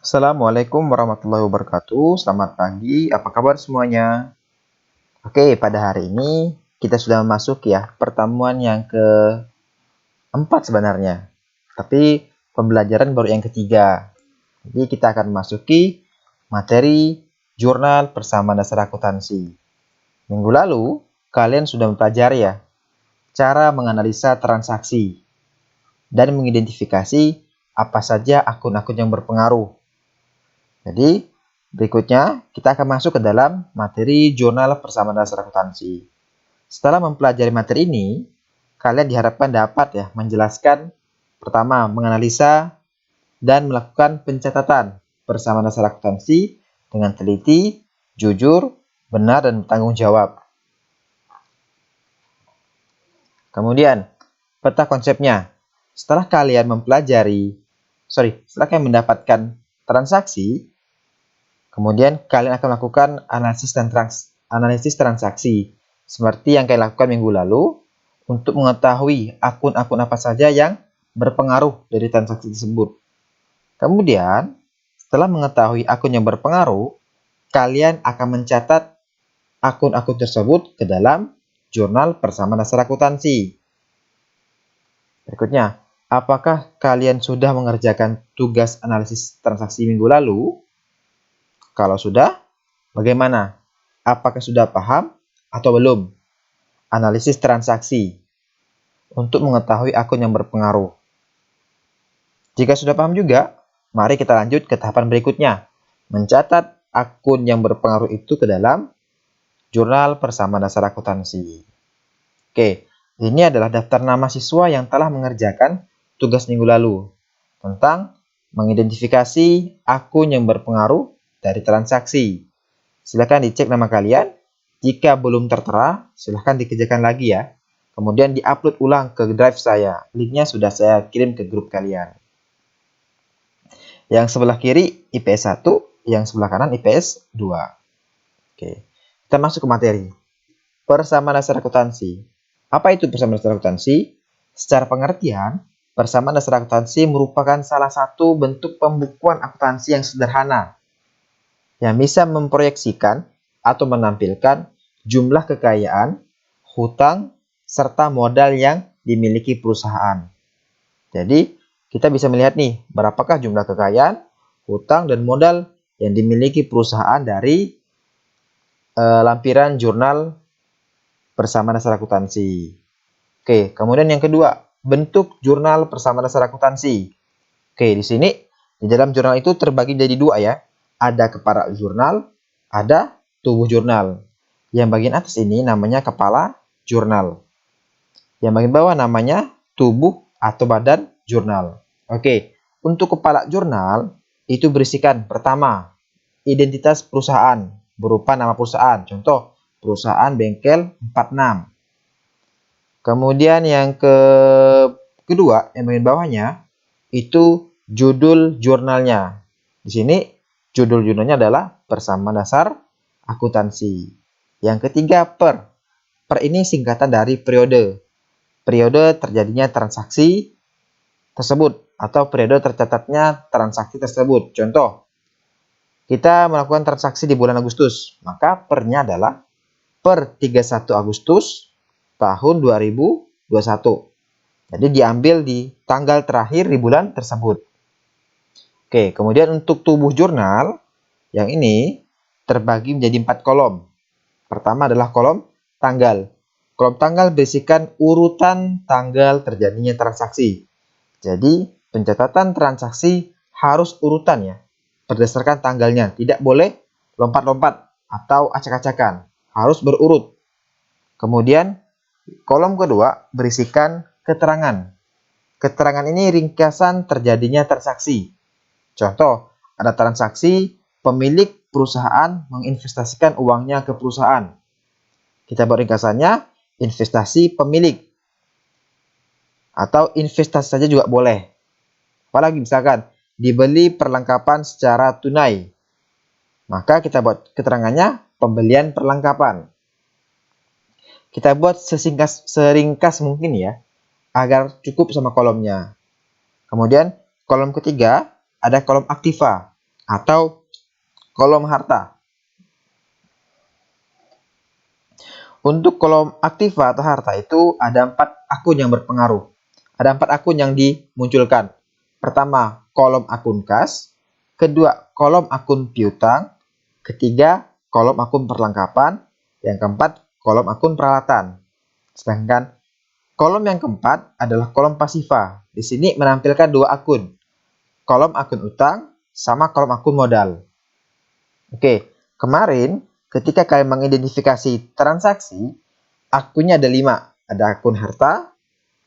Assalamualaikum warahmatullahi wabarakatuh. Selamat pagi, apa kabar semuanya? Oke, pada hari ini kita sudah masuk ya pertemuan yang keempat sebenarnya. Tapi pembelajaran baru yang ketiga. Jadi kita akan masuki materi jurnal persamaan dasar akuntansi. Minggu lalu kalian sudah mempelajari ya cara menganalisa transaksi dan mengidentifikasi apa saja akun-akun yang berpengaruh. Jadi, berikutnya kita akan masuk ke dalam materi jurnal persamaan dasar akuntansi. Setelah mempelajari materi ini, kalian diharapkan dapat ya menjelaskan pertama, menganalisa dan melakukan pencatatan persamaan dasar akuntansi dengan teliti, jujur, benar, dan bertanggung jawab. Kemudian, peta konsepnya. Setelah kalian mendapatkan transaksi, kemudian kalian akan melakukan analisis transaksi seperti yang kalian lakukan minggu lalu untuk mengetahui akun-akun apa saja yang berpengaruh dari transaksi tersebut. Kemudian, setelah mengetahui akun yang berpengaruh, kalian akan mencatat akun-akun tersebut ke dalam jurnal persamaan dasar akuntansi. Berikutnya, apakah kalian sudah mengerjakan tugas analisis transaksi minggu lalu? Kalau sudah, bagaimana? Apakah sudah paham atau belum? Analisis transaksi untuk mengetahui akun yang berpengaruh. Jika sudah paham juga, mari kita lanjut ke tahapan berikutnya. Mencatat akun yang berpengaruh itu ke dalam jurnal persamaan dasar akuntansi. Oke, ini adalah daftar nama siswa yang telah mengerjakan tugas minggu lalu tentang mengidentifikasi akun yang berpengaruh dari transaksi. Silakan dicek nama kalian. Jika belum tertera, silakan dikerjakan lagi ya. Kemudian diupload ulang ke drive saya. Linknya sudah saya kirim ke grup kalian. Yang sebelah kiri IPS 1, yang sebelah kanan IPS 2. Oke. Kita masuk ke materi. Persamaan dasar akuntansi. Apa itu persamaan dasar akuntansi? Secara pengertian, persamaan dasar akuntansi merupakan salah satu bentuk pembukuan akuntansi yang sederhana yang bisa memproyeksikan atau menampilkan jumlah kekayaan, hutang, serta modal yang dimiliki perusahaan. Jadi, kita bisa melihat nih, berapakah jumlah kekayaan, hutang, dan modal yang dimiliki perusahaan dari lampiran jurnal persamaan dasar akuntansi. Oke, kemudian yang kedua, bentuk jurnal persamaan dasar akuntansi. Oke, di sini, di dalam jurnal itu terbagi jadi dua ya. Ada kepala jurnal, ada tubuh jurnal. Yang bagian atas ini namanya kepala jurnal. Yang bagian bawah namanya tubuh atau badan jurnal. Oke, untuk kepala jurnal itu berisikan pertama, identitas perusahaan berupa nama perusahaan. Contoh, perusahaan bengkel 46. Kemudian yang kedua, yang bagian bawahnya itu judul jurnalnya. Di sini judul jurnalnya adalah persamaan dasar akuntansi. Yang ketiga, per. Per ini singkatan dari periode. Periode terjadinya transaksi tersebut atau periode tercatatnya transaksi tersebut. Contoh, kita melakukan transaksi di bulan Agustus, maka pernya adalah per 31 Agustus tahun 2021. Jadi diambil di tanggal terakhir di bulan tersebut. Oke, kemudian untuk tubuh jurnal, yang ini terbagi menjadi 4 kolom. Pertama adalah kolom tanggal. Kolom tanggal berisikan urutan tanggal terjadinya transaksi. Jadi, pencatatan transaksi harus urutan ya, berdasarkan tanggalnya. Tidak boleh lompat-lompat atau acak-acakan. Harus berurut. Kemudian, kolom kedua berisikan keterangan. Keterangan ini ringkasan terjadinya transaksi. Contoh, ada transaksi pemilik perusahaan menginvestasikan uangnya ke perusahaan. Kita buat ringkasannya, investasi pemilik. Atau investasi saja juga boleh. Apalagi misalkan, dibeli perlengkapan secara tunai. Maka kita buat keterangannya, pembelian perlengkapan. Kita buat seringkas mungkin ya, agar cukup sama kolomnya. Kemudian, kolom ketiga, ada kolom aktiva. atau kolom harta. Untuk kolom aktiva atau harta itu ada 4 akun yang berpengaruh. Ada 4 akun yang dimunculkan. Pertama, kolom akun kas. Kedua, kolom akun piutang. Ketiga, kolom akun perlengkapan. Yang keempat, kolom akun peralatan. Sedangkan kolom yang keempat adalah kolom pasiva. Di sini menampilkan 2 akun. Kolom akun utang sama kolom akun modal. Oke, kemarin ketika kalian mengidentifikasi transaksi, akunnya ada 5. Ada akun harta,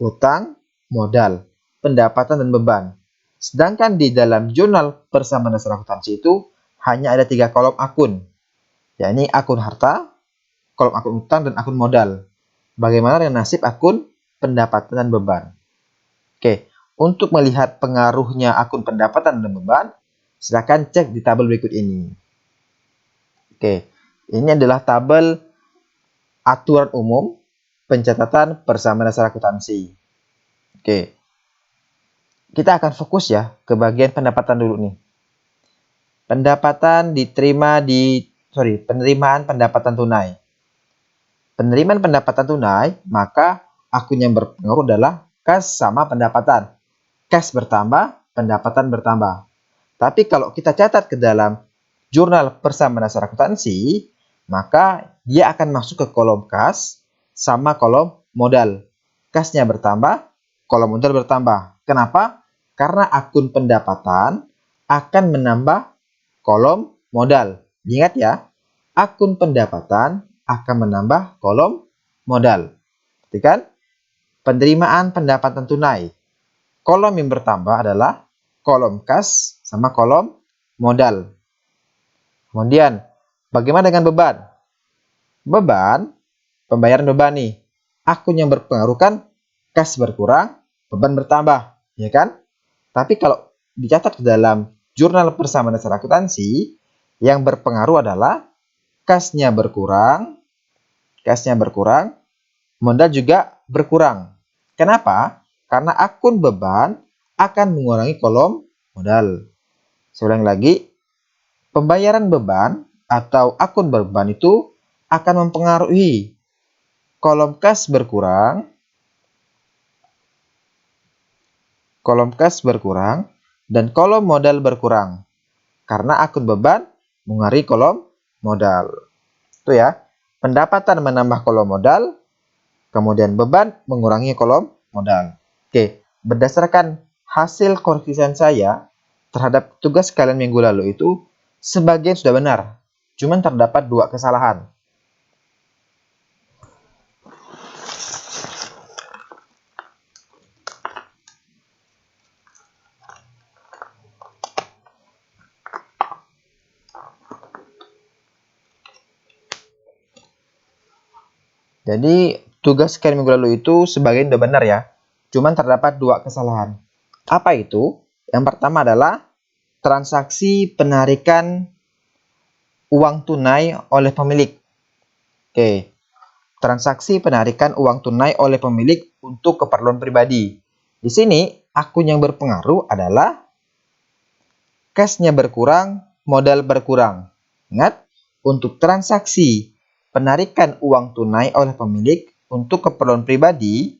utang, modal, pendapatan, dan beban. Sedangkan di dalam jurnal persamaan dasar akuntansi itu hanya ada 3 kolom akun, yakni akun harta, kolom akun utang, dan akun modal. Bagaimana dengan nasib akun pendapatan dan beban? Oke, untuk melihat pengaruhnya akun pendapatan dan beban, silakan cek di tabel berikut ini. Oke, ini adalah tabel aturan umum pencatatan persamaan dasar akuntansi. Oke, kita akan fokus ya ke bagian pendapatan dulu nih. Penerimaan pendapatan tunai. Penerimaan pendapatan tunai, maka akun yang berpengaruh adalah kas sama pendapatan. Kas bertambah, pendapatan bertambah. Tapi kalau kita catat ke dalam jurnal persamaan dasar akuntansi, maka dia akan masuk ke kolom kas sama kolom modal. Kasnya bertambah, kolom modal bertambah. Kenapa? Karena akun pendapatan akan menambah kolom modal. Ingat ya, akun pendapatan akan menambah kolom modal. Perhatikan, penerimaan pendapatan tunai. Kolom yang bertambah adalah kolom kas sama kolom modal. Kemudian, bagaimana dengan beban? Beban, pembayaran beban nih. Akun yang berpengaruh kan kas berkurang, beban bertambah, ya kan? Tapi kalau dicatat dalam jurnal persamaan dasar akuntansi, yang berpengaruh adalah kasnya berkurang, modal juga berkurang. Kenapa? Karena akun beban akan mengurangi kolom modal. Saya ulang lagi, pembayaran beban atau akun beban itu akan mempengaruhi kolom kas berkurang, dan kolom modal berkurang. Karena akun beban mengurangi kolom modal. Itu ya, pendapatan menambah kolom modal, kemudian beban mengurangi kolom modal. Oke, berdasarkan hasil koefisien saya terhadap tugas kalian minggu lalu itu, sebagian sudah benar, cuman terdapat 2 kesalahan. Jadi tugas kalian minggu lalu itu sebagian sudah benar ya, cuman terdapat 2 kesalahan. Apa itu? Yang pertama adalah transaksi penarikan uang tunai oleh pemilik. Oke, transaksi penarikan uang tunai oleh pemilik untuk keperluan pribadi. Di sini, akun yang berpengaruh adalah cashnya berkurang, modal berkurang. Ingat, untuk transaksi penarikan uang tunai oleh pemilik untuk keperluan pribadi,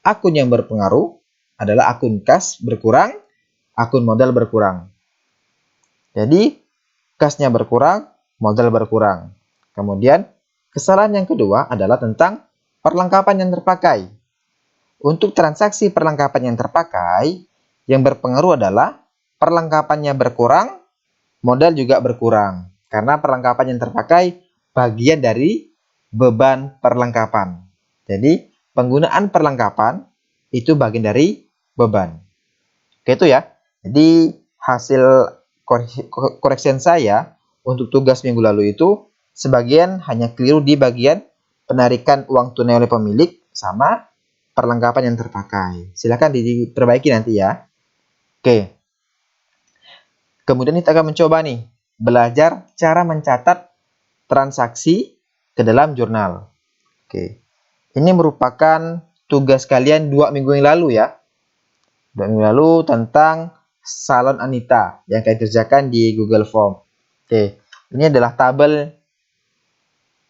akun yang berpengaruh adalah akun kas berkurang, akun modal berkurang. Jadi, kasnya berkurang, modal berkurang. Kemudian, kesalahan yang kedua adalah tentang perlengkapan yang terpakai. Untuk transaksi perlengkapan yang terpakai, yang berpengaruh adalah perlengkapannya berkurang, modal juga berkurang. Karena perlengkapan yang terpakai bagian dari beban perlengkapan. Jadi, penggunaan perlengkapan itu bagian dari beban. Oke, itu ya. Jadi, hasil koreksi saya untuk tugas minggu lalu itu sebagian hanya keliru di bagian penarikan uang tunai oleh pemilik sama perlengkapan yang terpakai. Silakan diperbaiki nanti ya. Oke. Kemudian kita akan mencoba nih belajar cara mencatat transaksi ke dalam jurnal. Oke. Ini merupakan tugas kalian 2 minggu yang lalu ya. 2 minggu lalu tentang salon Anita yang kalian kerjakan di Google Form. Oke, ini adalah tabel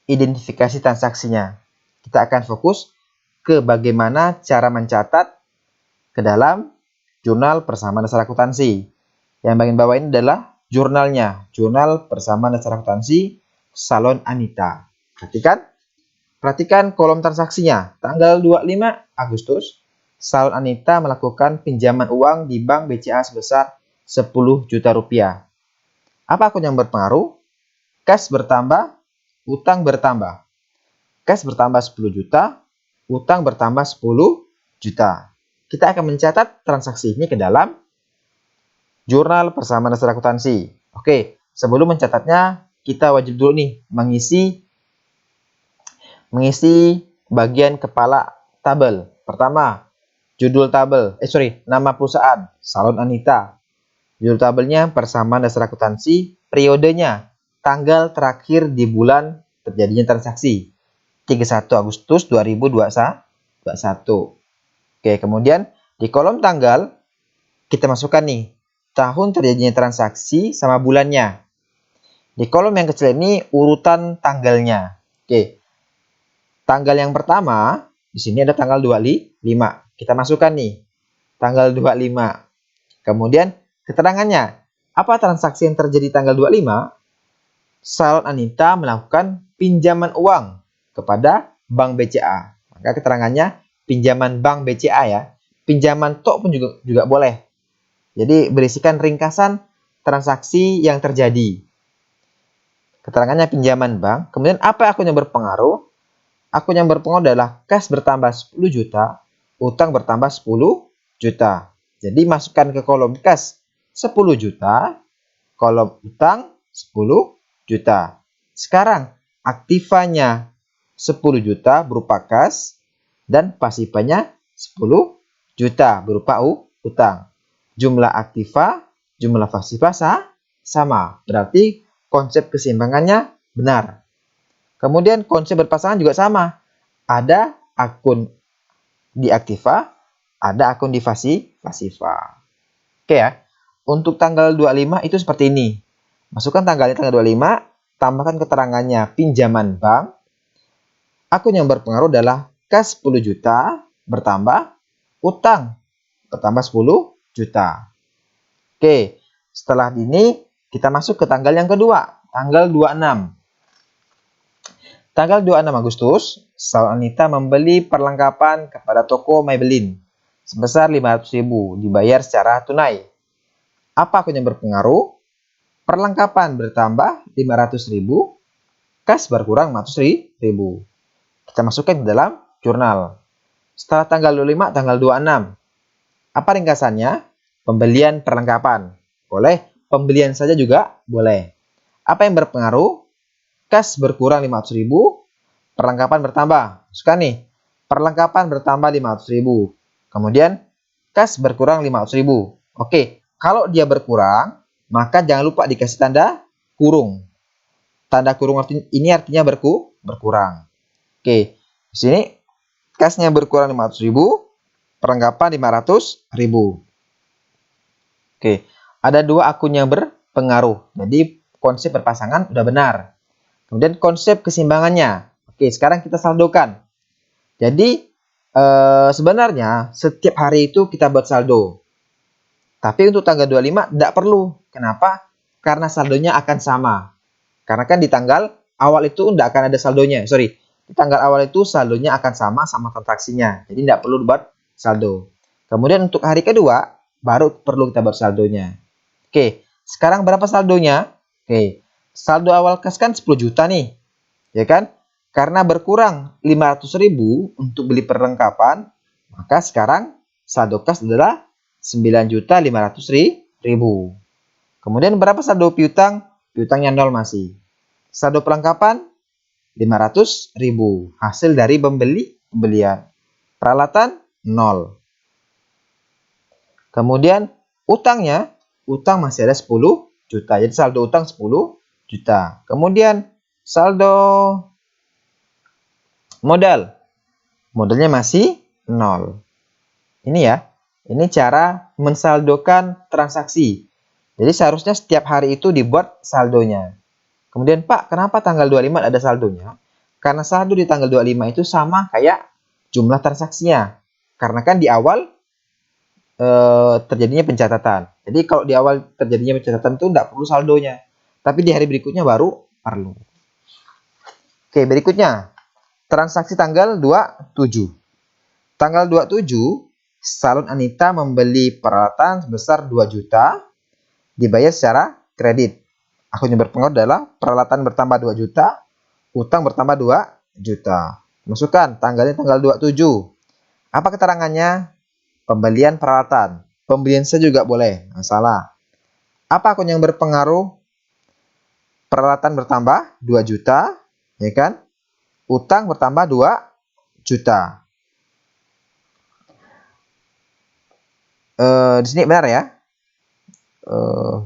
identifikasi transaksinya. Kita akan fokus ke bagaimana cara mencatat ke dalam jurnal persamaan dasar akuntansi. Yang bagian bawah ini adalah jurnalnya, jurnal persamaan dasar akuntansi salon Anita. Perhatikan kolom transaksinya. Tanggal 25 Agustus, salon Anita melakukan pinjaman uang di Bank BCA sebesar 10 juta rupiah. Apa akun yang berpengaruh? Kas bertambah, utang bertambah. Kas bertambah 10 juta, utang bertambah 10 juta. Kita akan mencatat transaksi ini ke dalam jurnal persamaan dasar akuntansi. Oke, sebelum mencatatnya, kita wajib dulu nih mengisi bagian kepala tabel. Pertama, judul tabel, nama perusahaan, Salon Anita. Judul tabelnya persamaan dasar akuntansi, periodenya, tanggal terakhir di bulan terjadinya transaksi, 31 Agustus 2021. Oke, kemudian di kolom tanggal kita masukkan nih tahun terjadinya transaksi sama bulannya. Di kolom yang kecil ini urutan tanggalnya. Oke. Tanggal yang pertama, di sini ada tanggal 25. Kita masukkan nih, tanggal 25. Kemudian keterangannya, apa transaksi yang terjadi tanggal 25? Salon Anita melakukan pinjaman uang kepada Bank BCA. Maka keterangannya pinjaman Bank BCA ya. Pinjaman tok pun juga boleh. Jadi berisikan ringkasan transaksi yang terjadi. Keterangannya pinjaman bank. Kemudian apa akun yang berpengaruh? Akun yang berpengaruh adalah kas bertambah 10 juta, utang bertambah 10 juta. Jadi masukkan ke kolom kas 10 juta, kolom utang 10 juta. Sekarang aktivanya 10 juta berupa kas dan pasifanya 10 juta berupa utang. Jumlah aktiva, jumlah pasifa sama. Berarti konsep keseimbangannya benar. Kemudian konsep berpasangan juga sama. Ada akun di aktiva, ada akun di pasifa. Oke ya. Untuk tanggal 25 itu seperti ini. Masukkan tanggalnya tanggal 25, tambahkan keterangannya pinjaman bank. Akun yang berpengaruh adalah kas 10 juta bertambah utang bertambah 10 juta. Oke, setelah ini kita masuk ke tanggal yang kedua, tanggal 26. Tanggal 26 Agustus, Salon Anita membeli perlengkapan kepada toko Maybelline sebesar 500.000 dibayar secara tunai. Apa akun yang berpengaruh? Perlengkapan bertambah 500.000, kas berkurang 500.000. Kita masukkan ke dalam jurnal. Setelah tanggal 25, tanggal 26. Apa ringkasannya? Pembelian perlengkapan. Boleh, pembelian saja juga boleh. Apa yang berpengaruh? Kas berkurang 500.000, perlengkapan bertambah. Masukkan nih, perlengkapan bertambah 500.000. Kemudian, kas berkurang 500.000. Oke, kalau dia berkurang, maka jangan lupa dikasih tanda kurung. Tanda kurung ini artinya berkurang. Oke, di sini kasnya berkurang 500.000, perlengkapan 500.000. Oke, ada dua akun yang berpengaruh. Jadi konsep berpasangan udah benar. Kemudian konsep keseimbangannya. Oke, sekarang kita saldokan. Jadi sebenarnya setiap hari itu kita buat saldo. Tapi untuk tanggal 25 tidak perlu. Kenapa? Karena saldonya akan sama. Karena kan di tanggal awal itu tidak akan ada saldonya. Di tanggal awal itu saldonya akan sama transaksinya. Jadi tidak perlu buat saldo. Kemudian untuk hari kedua, baru perlu kita buat saldonya. Oke, sekarang berapa saldonya? Oke, saldo awal kas kan 10 juta nih. Ya kan? Karena berkurang 500.000 untuk beli perlengkapan, maka sekarang saldo kas adalah 9.500.000. Kemudian berapa saldo piutang? Piutangnya 0 masih. Saldo perlengkapan 500.000. Hasil dari pembelian. Peralatan 0. Kemudian utangnya, utang masih ada 10 juta. Jadi saldo utang 10 juta. Kemudian saldo modal. Modalnya masih 0. Ini ya. Ini cara mensaldokan transaksi. Jadi seharusnya setiap hari itu dibuat saldonya. Kemudian, Pak, kenapa tanggal 25 ada saldonya? Karena saldo di tanggal 25 itu sama kayak jumlah transaksinya. Karena kan di awal terjadinya pencatatan. Jadi kalau di awal terjadinya pencatatan itu tidak perlu saldonya. Tapi di hari berikutnya baru perlu. Oke, berikutnya. Transaksi tanggal 27. Tanggal 27, salon Anita membeli peralatan sebesar 2 juta dibayar secara kredit. Akun yang berpengaruh adalah peralatan bertambah 2 juta, utang bertambah 2 juta. Masukkan tanggalnya tanggal 27. Apa keterangannya? Pembelian peralatan. Pembelian saya juga boleh, masalah. Apa akun yang berpengaruh? Peralatan bertambah 2 juta, ya kan? Utang bertambah 2 juta. Di sini benar ya?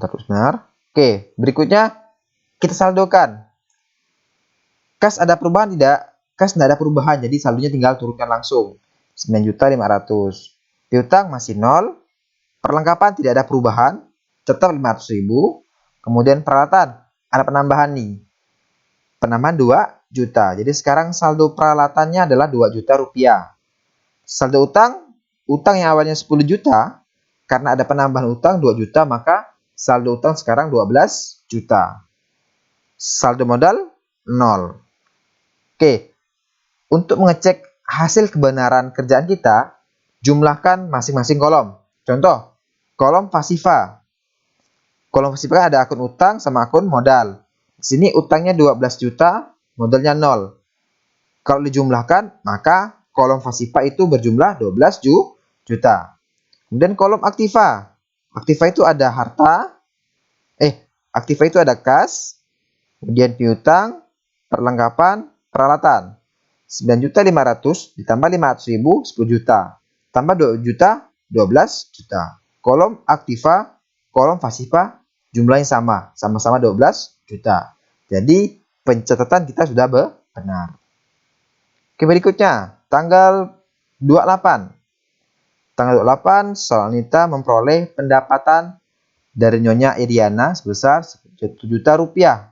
Terus benar. Oke, berikutnya kita saldokan. Kas ada perubahan tidak? Kas tidak ada perubahan, jadi saldonya tinggal turunkan langsung. 9.500.000. Piutang masih 0. Perlengkapan tidak ada perubahan, tetap 500.000. Kemudian peralatan ada penambahan nih. Penambahan 2 juta. Jadi sekarang saldo peralatannya adalah 2 juta rupiah. Saldo utang yang awalnya 10 juta, karena ada penambahan utang 2 juta, maka saldo utang sekarang 12 juta. Saldo modal 0. Oke, untuk mengecek hasil kebenaran kerjaan kita, jumlahkan masing-masing kolom. Contoh, kolom pasifa. Kolom pasifa ada akun utang sama akun modal. Di sini utangnya 12 juta, modalnya 0. Kalau dijumlahkan, maka kolom pasifa itu berjumlah 12 juta. Kemudian kolom aktiva. Aktiva itu ada aktiva itu ada kas, kemudian piutang, perlengkapan, peralatan. 9.500.000 ditambah 500.000, 10 juta. Tambah 2 juta, 12 juta. Kolom aktiva, kolom pasifa jumlahnya sama-sama 12 juta. Jadi pencatatan kita sudah benar. Oke, berikutnya tanggal 28. Tanggal 28, Salonita memperoleh pendapatan dari Nyonya Iriana sebesar 1 juta rupiah.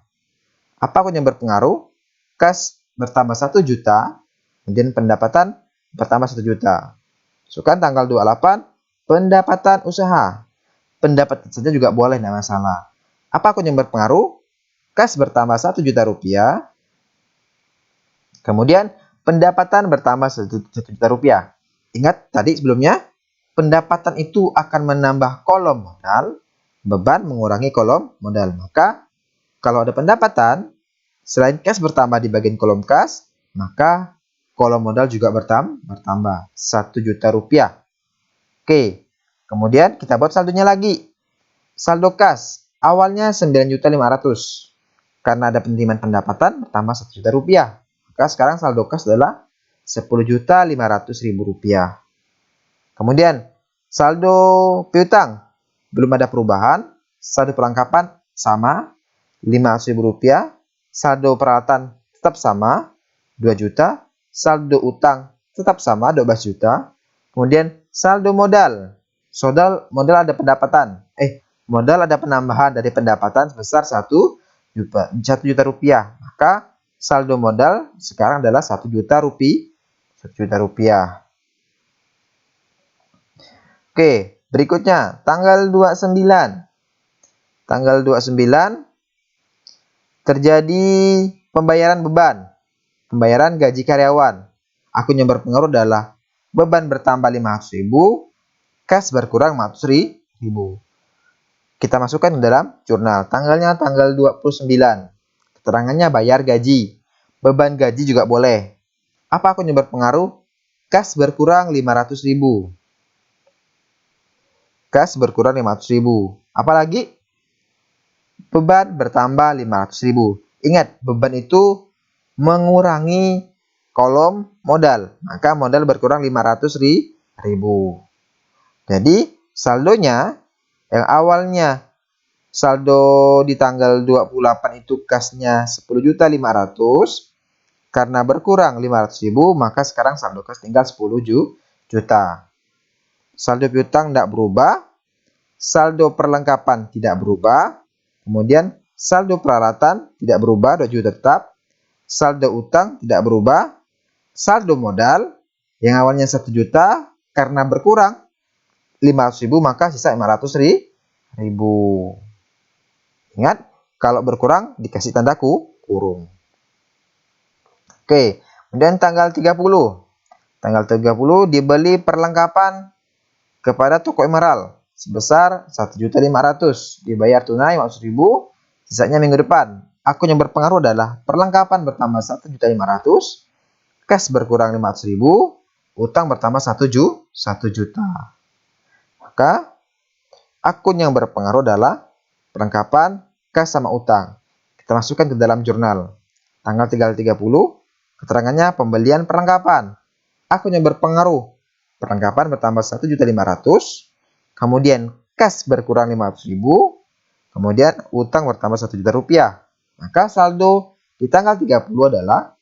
Apa akun yang berpengaruh? Kas bertambah 1 juta, kemudian pendapatan bertambah 1 juta. Masukkan tanggal 28, pendapatan usaha. Pendapatan saja juga boleh, tidak masalah. Apa akun yang berpengaruh? Kas bertambah 1 juta rupiah, kemudian pendapatan bertambah 1 juta rupiah. Ingat tadi sebelumnya, pendapatan itu akan menambah kolom modal, beban mengurangi kolom modal. Maka kalau ada pendapatan, selain kas bertambah di bagian kolom kas, maka kolom modal juga bertambah 1 juta rupiah. Oke, kemudian kita buat saldonya lagi. Saldo kas awalnya 9.500.000. Karena ada penerimaan pendapatan bertambah 1 juta rupiah. Maka sekarang saldo kas adalah 10.500.000 rupiah. Kemudian saldo piutang belum ada perubahan. Saldo perlengkapan sama 500.000 rupiah. Saldo peralatan tetap sama 2 juta. Saldo utang tetap sama 12 juta. Kemudian saldo modal. Modal ada pendapatan. Modal ada penambahan dari pendapatan sebesar 1 juta rupiah. Maka saldo modal sekarang adalah 1 juta rupiah. Oke, berikutnya tanggal 29. Tanggal 29 terjadi pembayaran beban. Pembayaran gaji karyawan. Akun yang berpengaruh adalah beban bertambah 500.000, kas berkurang 500.000. Kita masukkan ke dalam jurnal. Tanggalnya tanggal 29. Keterangannya bayar gaji. Beban gaji juga boleh. Apa akun yang berpengaruh? Kas berkurang 500.000. Kas berkurang 500.000. Apalagi? Beban bertambah 500.000. Ingat, beban itu mengurangi kolom modal. Maka modal berkurang 500.000. Jadi saldonya yang awalnya saldo di tanggal 28 itu kasnya 10.500.000. Karena berkurang 500.000, maka sekarang saldo kas tinggal 10 juta. saldo piutang tidak berubah, saldo perlengkapan tidak berubah, kemudian saldo peralatan tidak berubah, 2 juta tetap, saldo utang tidak berubah, saldo modal yang awalnya 1 juta karena berkurang 500.000 maka sisa 500.000. Ingat, kalau berkurang dikasih tanda kurung. Oke, kemudian tanggal 30. Tanggal 30 dibeli perlengkapan kepada toko Emerald sebesar 1.500.000. Dibayar tunai 500.000, sisanya minggu depan. Akun yang berpengaruh adalah perlengkapan bertambah 1.500.000, kas berkurang 500.000, utang bertambah 1 juta. Maka akun yang berpengaruh adalah perlengkapan, kas sama utang. Kita masukkan ke dalam jurnal. Tanggal 30, keterangannya pembelian perlengkapan. Akun yang berpengaruh, perlengkapan bertambah 1.500.000, kemudian kas berkurang 500.000, kemudian utang bertambah 1 juta rupiah. Maka saldo di tanggal 30 adalah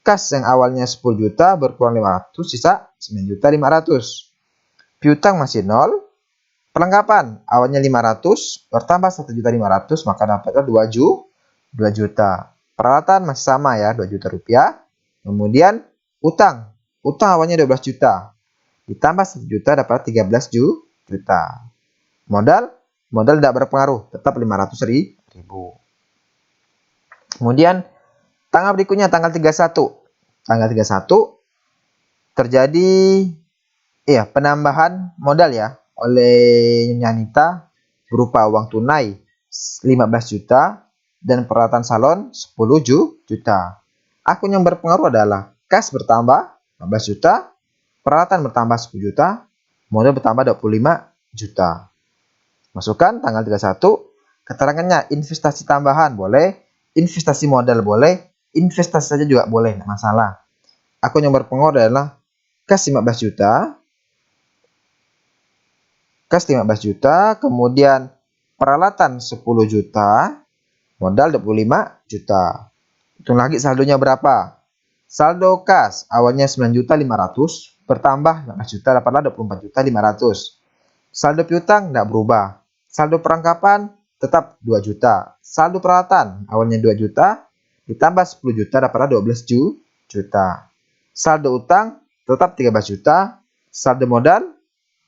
kas yang awalnya 10 juta berkurang 500, sisa 9.500.000. Piutang masih 0. Perlengkapan awalnya 500 bertambah 1.500.000 maka dapatnya 2 juta. Peralatan masih sama ya, 2 juta rupiah. Kemudian utang awalnya 12 juta. Ditambah 1 juta dapat 13 juta. Modal tidak berpengaruh, tetap 500.000. Kemudian tanggal berikutnya tanggal 31. Tanggal 31 terjadi penambahan modal ya oleh Nyanita berupa uang tunai 15 juta dan peralatan salon 10 juta. Akun yang berpengaruh adalah kas bertambah 15 juta, peralatan bertambah 10 juta, modal bertambah 25 juta. Masukkan tanggal 31, keterangannya investasi tambahan boleh, investasi modal boleh, investasi saja juga boleh, tidak masalah. Akun yang berpengaruh adalah kas 15 juta, kemudian peralatan 10 juta, modal 25 juta. Hitung lagi saldonya berapa. Saldo kas awalnya 9.500.000 bertambah 15 juta dapatlah 24.500. Saldo piutang tidak berubah. Saldo perlengkapan tetap 2 juta. Saldo peralatan awalnya 2 juta ditambah 10 juta dapatlah 12 juta. Saldo utang tetap 13 juta. Saldo modal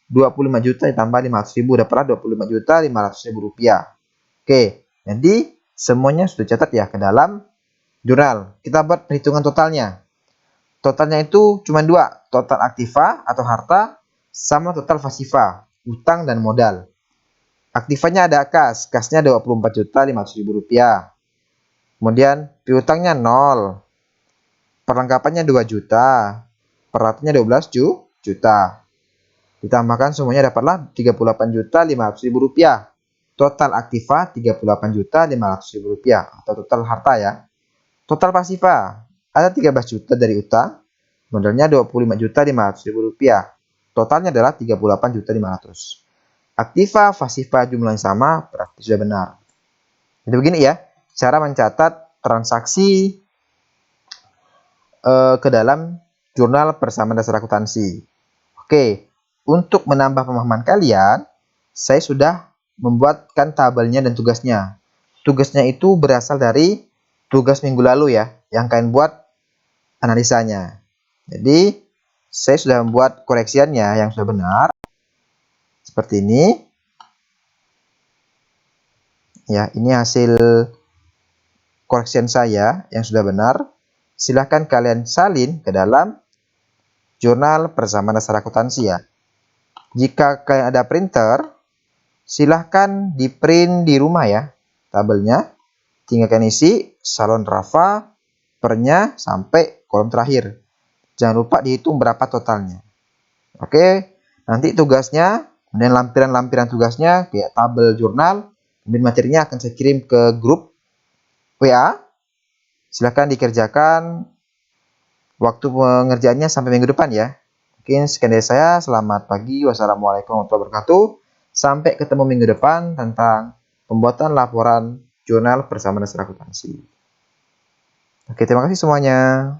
25 juta ditambah 500.000 dapatlah 25.500.000 rupiah. Oke, jadi semuanya sudah catat ya ke dalam jurnal. Kita buat perhitungan totalnya. Totalnya itu cuma 2, total aktiva atau harta sama total pasiva, utang dan modal. Aktivanya ada kasnya 24.500.000 rupiah. Kemudian piutangnya 0. Perlengkapannya 2 juta. Peralatannya 12 juta. Ditambahkan semuanya dapatlah 38.500.000 rupiah. Total aktiva 38.500.000 rupiah atau total harta ya. Total pasiva ada 13 juta dari utang, modalnya 25.500.000 rupiah. Totalnya adalah 38.500.000. Aktiva, pasiva jumlahnya sama, berarti sudah benar. Jadi begini ya, cara mencatat transaksi ke dalam jurnal persamaan dasar akuntansi. Oke. Untuk menambah pemahaman kalian, saya sudah membuatkan tabelnya dan tugasnya. Tugasnya itu berasal dari tugas minggu lalu ya, yang kalian buat analisanya. Jadi, saya sudah membuat koreksiannya yang sudah benar. Seperti ini. Ya, ini hasil koreksian saya yang sudah benar. Silahkan kalian salin ke dalam jurnal persamaan dasar akuntansi ya. Jika kalian ada printer, silahkan di print di rumah ya tabelnya. Tinggal kalian isi salon Rafa pernya sampai kolom terakhir. Jangan lupa dihitung berapa totalnya. Oke, nanti tugasnya, kemudian lampiran-lampiran tugasnya kayak tabel jurnal, kemudian materinya akan saya kirim ke grup WA. Silahkan dikerjakan. Waktu pengerjaannya sampai minggu depan ya. Mungkin sekian dari saya. Selamat pagi. Wassalamualaikum warahmatullahi wabarakatuh. Sampai ketemu minggu depan tentang pembuatan laporan jurnal persamaan dasar akuntansi. Oke, terima kasih semuanya.